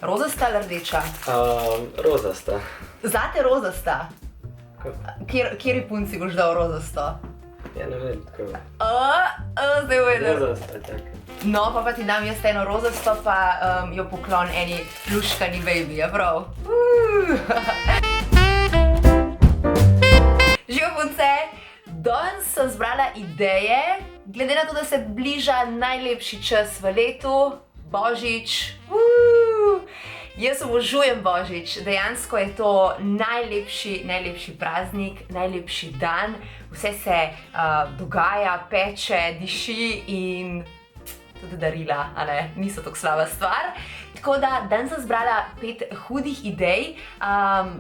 Rozasta ali rdeča? Rozasta. Zate rozasta? Kjeri punci boš dal rozasto? Ja, ne vem, tako. Zdaj vedem. Rozasta, tak. No, pa ti dam jaz eno rozasto, pa jo poklon eni luškani baby, ja prav? Živo punce, danes sem zbrala ideje, glede na to, da se bliža najlepši čas v letu, Božič. Jaz obožujem Božič, dejansko je to najlepši praznik, najlepši dan, vse se dogaja, peče, diši in tudi darila, a ne, niso tako slaba stvar. Tako da danes sem zbrala 5 hudih idej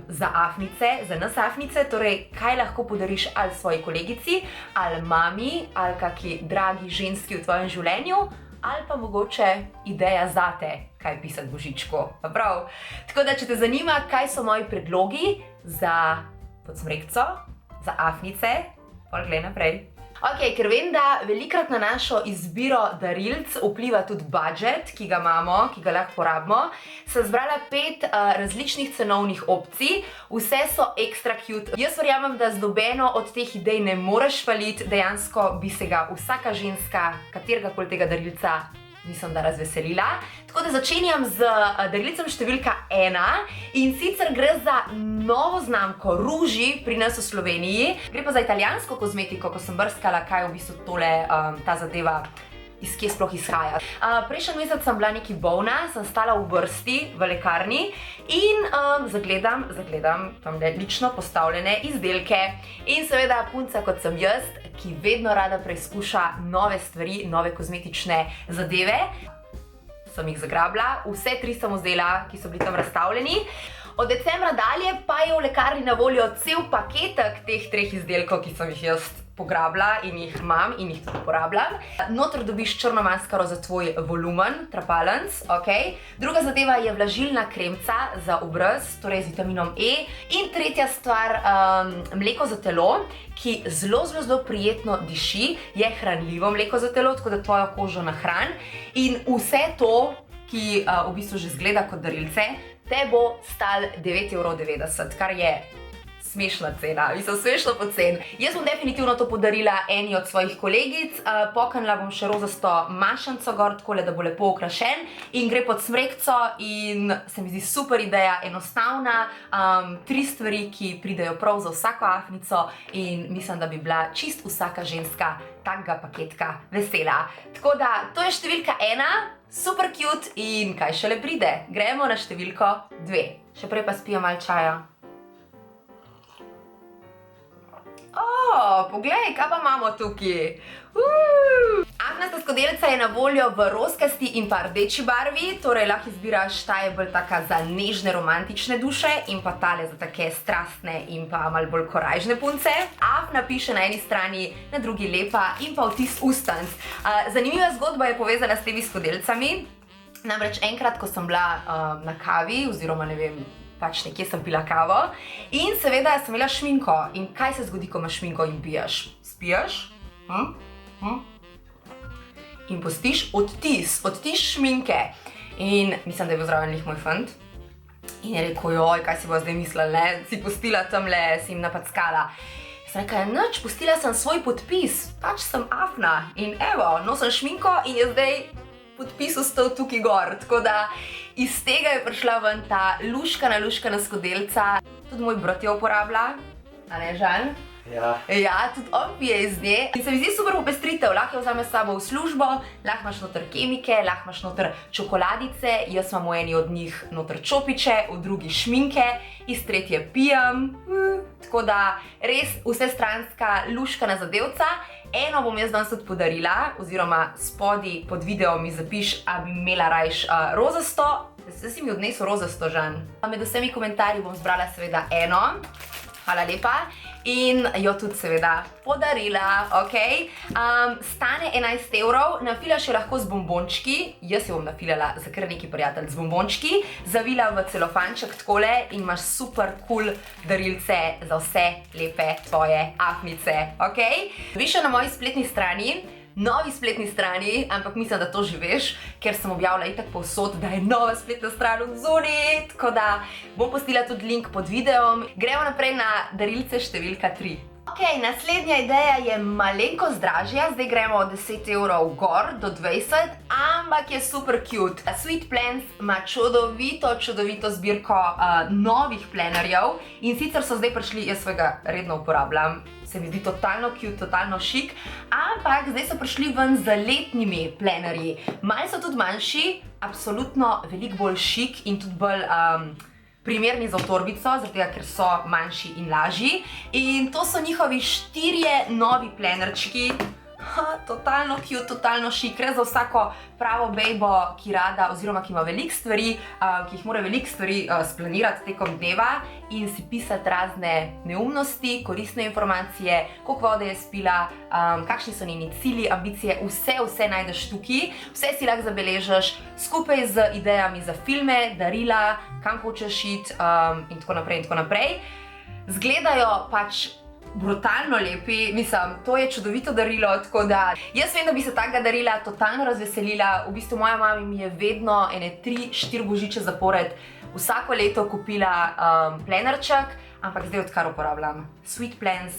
za afnice, za nas afnice, torej kaj lahko podariš ali svoji kolegici, ali mami, ali kaki dragi ženski v tvojem življenju, ali pa mogoče ideja zate, kaj pisati Božičku. Prav? Tako da, če te zanima, kaj so moji predlogi za podsmrekco, za afnice, pol glej naprej. Ok, ker vem, da velikrat na našo izbiro darilc vpliva tudi budžet, ki ga imamo, ki ga lahko porabimo, sem zbrala 5 različnih cenovnih opcij, vse so extra cute. Jaz verjamem, da z nobeno od teh idej ne moreš faliti, dejansko bi se ga vsaka ženska, kateregakoli tega darilca, mislim, da razveselila. Tako da začenjam z darilcem številka 1 in sicer gre za novo znamko Ruži pri nas v Sloveniji. Gre pa za italijansko kozmetiko, ko sem brskala, kaj v bistvu tole, ta zadeva, iz kje sploh izhaja. Prejšnji mesec sem bila nekaj bolna, sem stala v vrsti v lekarni in zagledam tamle lično postavljene izdelke. In seveda punca kot sem jaz, ki vedno rada preizkuša nove stvari, nove kozmetične zadeve, sem jih zagrabila, vse 3 sem vzela, ki so bili tam razstavljeni. Od decembra dalje pa je v lekarni na voljo cel paketek teh 3 izdelkov, ki sem jih jaz pograbila in jih imam in jih tudi uporabljam. Noter dobiš črno maskaro za tvoj volumen, trapalence, ok. Druga zadeva je vlažilna kremca za obraz, torej z vitaminom E. In tretja stvar, mleko za telo, ki zelo prijetno diši, je hranljivo mleko za telo, tako da tvojo kožo nahrani. In vse to, ki v bistvu že zgleda kot darilce, te bo stal 9,90 €, kar je smešna cena, mislim, smešno pocen. Jaz bom definitivno to podarila eni od svojih kolegic, pokanila bom še rozasto mašanco gor, takole, da bo lepo okrašen in gre pod smrekco in se mi zdi super ideja, enostavna, 3 stvari, ki pridejo prav za vsako afnico in mislim, da bi bila čist vsaka ženska takega paketka vesela. Tako da, to je številka 1, super cute in kaj šele pride. Gremo na številko 2. Še prej pa spijem malo čaja. Poglej, kaj pa imamo tukaj. Afnasta skodelica je na voljo v rozkasti in pa rdeči barvi, torej lahko izbiraš, ta je bolj taka za nežne romantične duše in pa tale za take strastne in pa malo bolj korajžne punce. Afna piše na eni strani, na drugi lepa in pa vtis ustanc. Zanimiva zgodba je povezana s temi skodelicami. Namreč enkrat, ko sem bila na kavi, oziroma ne vem, pač nekje sem pila kavo in seveda sem imela šminko. In kaj se zgodi, ko imaš šminko in piješ? Spiješ? In pustiš odtis šminke. In mislim, da je bil zraven lih moj fant. In je rekel, joj, kaj si bo zdaj mislila, ne? Si pustila tamle, si jim napackala. Sem rekla, nič, pustila sem svoj podpis, pač sem afna. In evo, nosim šminko in je zdaj podpis ostal tukaj gor. Tako da iz tega je prišla ven ta luškana skodelica. Tudi moj brat jo uporablja, a ne, Žan? Ja. Ja, tudi on pije iz nje. In se mi zdi super popestritev, lahko jo vzameš s sabo v službo, lahko imaš noter kemike, lahko imaš noter čokoladice, jaz imam v eni od njih noter čopiče, v drugi šminke, iz tretje pijem. Tako da res vsestranska luškana zadevca. Eno bom jaz danes tudi podarila, oziroma spodaj pod video mi zapiš, a bi imela rajš rozasto. Zdaj si mi odnesel rozasto, Žan. Med vsemi komentarji bom zbrala seveda eno. Hvala lepa. In jo tudi seveda podarila, ok. Stane 11 €, nafilaš jo lahko z bombončki, jaz jo bom nafilala za kar neki prijatelj z bombončki, zavila v celofanček takole in imaš super cool darilce za vse lepe tvoje afnice, ok. Vi še na moji spletni strani novi spletni strani, ampak mislim, da to že veš, ker sem objavila itak povsod, da je nova spletna stran odzunaj, tako da bom postila tudi link pod videom. Gremo naprej na darilce številka 3. Ok, naslednja ideja je malenkost dražja, zdaj gremo od 10 evrov gor do 20, ampak je super cute. Sweet Plans ima čudovito zbirko novih plenerjev in sicer so zdaj prišli, jaz svojega redno uporabljam, se mi zdi totalno cute, totalno šik, ampak zdaj so prišli ven z letnimi plenerji. Malo so tudi manjši, absolutno veliko bolj šik in tudi bolj primerni za v torbico, zaradi tega, ker so manjši in lažji. In to so njihovi 4 novi plenerčki. Totalno cute, totalno šik, res za vsako pravo bejbo, ki rada, oziroma ki ima veliko stvari, ki jih mora veliko stvari splanirati tekom dneva in si pisati razne neumnosti, koristne informacije, koliko vode je spila, kakšni so njeni cilji, ambicije, vse najdeš tukaj, vse si lahko zabeležiš, skupaj z idejami za filme, darila, kam hočeš iti in tako naprej. Zgledajo pač brutalno lepi, mislim, to je čudovito darilo, tako da jaz vem, da bi se takega darila totalno razveselila. V bistvu moja mama mi je vedno ene 3-4 božiče zapored vsako leto kupila plenerček, ampak zdaj odkar uporabljam Sweet Plans,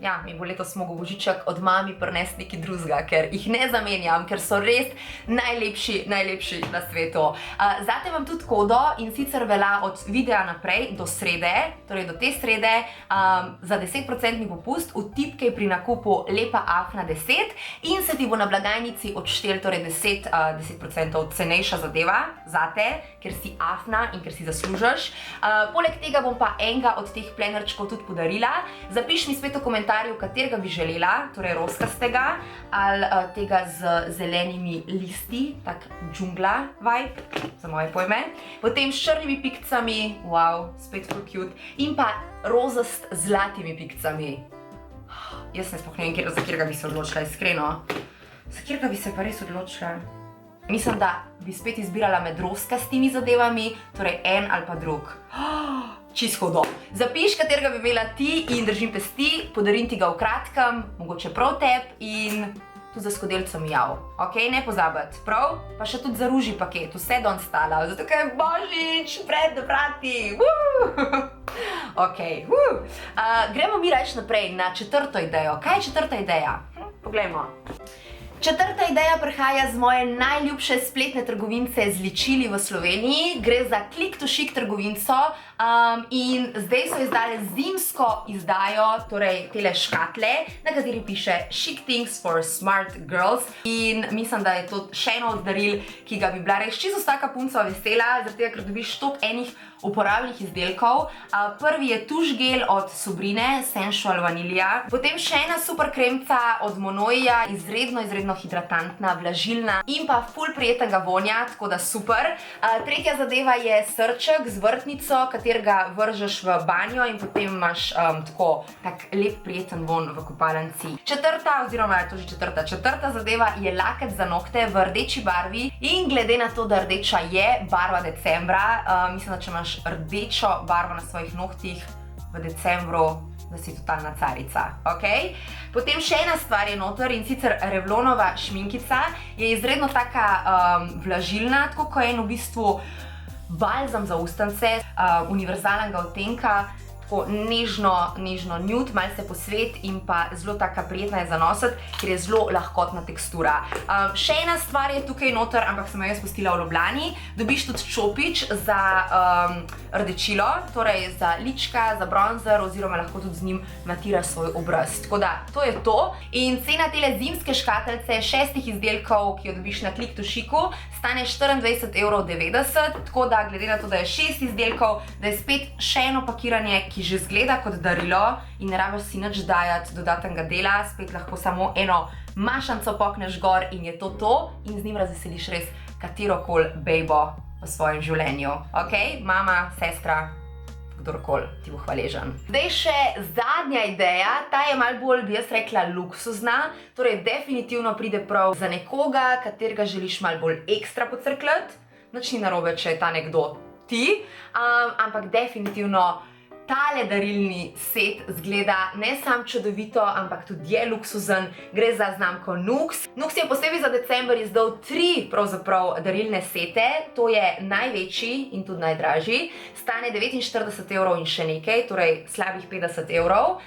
ja, mi bo letos mogel božiček od mami prinesti nekaj drugega, ker jih ne zamenjam, ker so res najlepši na svetu. Zate imam tudi kodo in sicer velja od videa naprej do srede, torej do te srede, za 10% popust, vtipkaj pri nakupu Lepa Afna 10 in se ti bo na blagajnici odštel, torej 10% cenejša zadeva zate, ker si afna in ker si zaslužiš. Poleg tega bom pa enega od teh plenerčkov tudi podarila. Zapiš mi spet v komentarju, katerega bi želela, torej roskastega ali tega z zelenimi listi, tak džungla vibe, za moje pojme. Potem s črnimi pikcami, wow, spet full cute, in pa rozast z zlatimi pikcami. Jaz ne sploh ne vem, za katerega bi se odločila, iskreno. Za katerega bi se pa res odločila? Mislim, da bi spet izbirala med roskastimi zadevami, torej en ali pa drug. Čisto hudo. Zapiš, katerega bi imela ti in držim pesti, podarim ti ga v kratkem, mogoče prav teb in tudi za skodelcem jav. Ok, ne pozabiti, prav? Pa še tudi za ruži paket, vse don stala, zato ker je božič pred vrati. Ok, gremo mi reč naprej na 4. idejo. Kaj je 4. ideja? Poglejmo. 4. ideja prihaja z moje najljubše spletne trgovince z ličili v Sloveniji. Gre za Click to Chic trgovinco in zdaj so izdali zimsko izdajo, torej tele škatle, na kateri piše Chic Things for Smart Girls. In mislim, da je to še eno od daril, ki ga bi bila res čisto vsaka punca vesela, zaradi tega, ker dobiš toliko enih uporabnih izdelkov. Prvi je tuš gel od Subrine, Sensual Vanilija. Potem še ena super kremca od Monoija, izredno hidratantna, vlažilna in pa ful prijetnega vonja, tako da super. Tretja zadeva je srček z vrtnico, katerega vržeš v banjo in potem imaš tak lep prijeten von v kopalnici. Četrta zadeva je laket za nohte v rdeči barvi in glede na to, da rdeča je barva decembra, mislim, da če imaš rdečo barvo na svojih nohtih v decembru, da si totalna carica, ok? Potem še ena stvar je noter in sicer Revlonova šminkica je izredno taka vlažilna, tako kot je v bistvu balzam za ustance, univerzalnega odtenka, tako nežno nude, malce posvet in pa zelo taka prijetna je za nositi, ker je zelo lahkotna tekstura. Še ena stvar je tukaj noter, ampak sem jo jaz pustila v Ljubljani. Dobiš tudi čopič za rdečilo, torej za lička, za bronzer oziroma lahko tudi z njim matiraš svoj obraz. Tako da, to je to. In cena tele zimske škateljce 6 izdelkov, ki jo dobiš na Click to Chicu, stane 24,90 €, tako da glede na to, da je 6 izdelkov, da je spet še eno pakiranje, ki že zgleda kot darilo in ne rabiš si nič dajati dodatnega dela, spet lahko samo eno mašanco pokneš gor in je to in z njim razveseliš res katerokoli bejbo v svojem življenju. Ok, mama, sestra, kdorkoli ti bo hvaležen. Zdaj še zadnja ideja, ta je malo bolj, bi jaz rekla, luksuzna, torej definitivno pride prav za nekoga, katerega želiš malo bolj ekstra pocrkljati. Nič ni narobe, če je ta nekdo ti, ampak definitivno tale darilni set zgleda ne sam čudovito, ampak tudi je luksuzen. Gre za znamko Nux. Nux je posebej za december izdal 3 pravzaprav darilne sete. To je največji in tudi najdražji. Stane 49 evrov in še nekaj, torej slabih 50 evrov.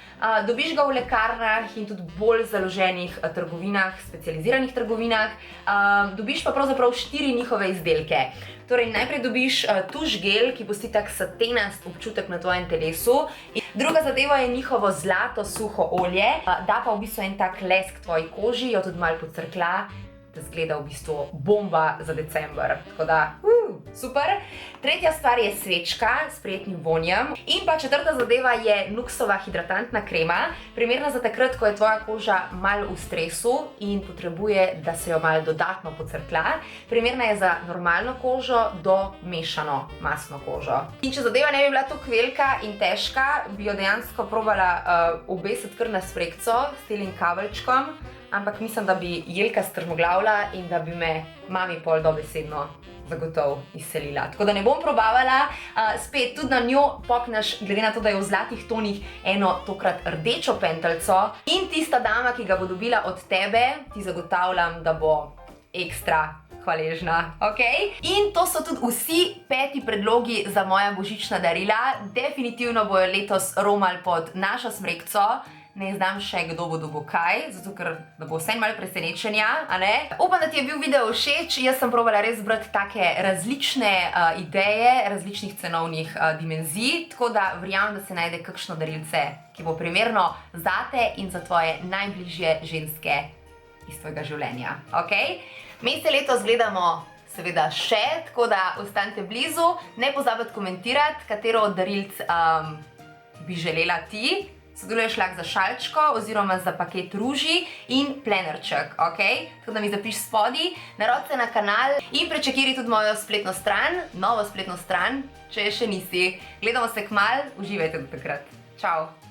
Dobiš ga v lekarnah in tudi bolj založenih trgovinah, specializiranih trgovinah. Dobiš pa pravzaprav 4 njihove izdelke. Torej, najprej dobiš tuš gel, ki pusti tak satenast občutek na tvojem telesu. Druga zadeva je njihovo zlato suho olje, da pa v bistvu en tak lesk tvoji koži, jo tudi malo pocrkla, da zgleda v bistvu bomba za december. Tako da, super. Tretja stvar je svečka s prijetnim vonjem. In pa četrta zadeva je Nuxova hidratantna krema, primerna za takrat, ko je tvoja koža malo v stresu in potrebuje, da se jo malo dodatno pocrkla. Primerna je za normalno kožo do mešano masno kožo. In če zadeva ne bi bila tako velika in težka, bi jo dejansko probala obesiti kar na sprekco s telim kabelčkom, ampak mislim, da bi Jelka strmoglavila in da bi me mami pol dobesedno zagotov izselila. Tako da ne bom probavala, spet tudi na njo pokneš, glede na to, da je v zlatih tonih, eno tokrat rdečo pentelco in tista dama, ki ga bo dobila od tebe, ti zagotavljam, da bo ekstra hvaležna, ok? In to so tudi vsi 5 predlogi za moja božična darila. Definitivno bojo letos romali pod našo smrekco. Ne znam še, kdo bo dobil kaj, zato ker da bo vsem malo presenečenja, a ne? Upam, da ti je bil video všeč. Jaz sem probala res zbrati take različne ideje, različnih cenovnih dimenzij, tako da verjamem, da se najde kakšno darilce, ki bo primerno zate in za tvoje najbližje ženske iz tvojega življenja, ok? Mi se letos gledamo seveda še, tako da ostanite blizu. Ne pozabite komentirati, katero od darilc bi želela ti. Sodeluješ lahko za šalčko oziroma za paket ruži in plenerček, ok? Tako da mi zapiš spodaj, narodi se na kanal in prečekiri tudi mojo spletno stran, novo spletno stran, če je še nisi. Gledamo se kmalu, uživajte do takrat. Čau!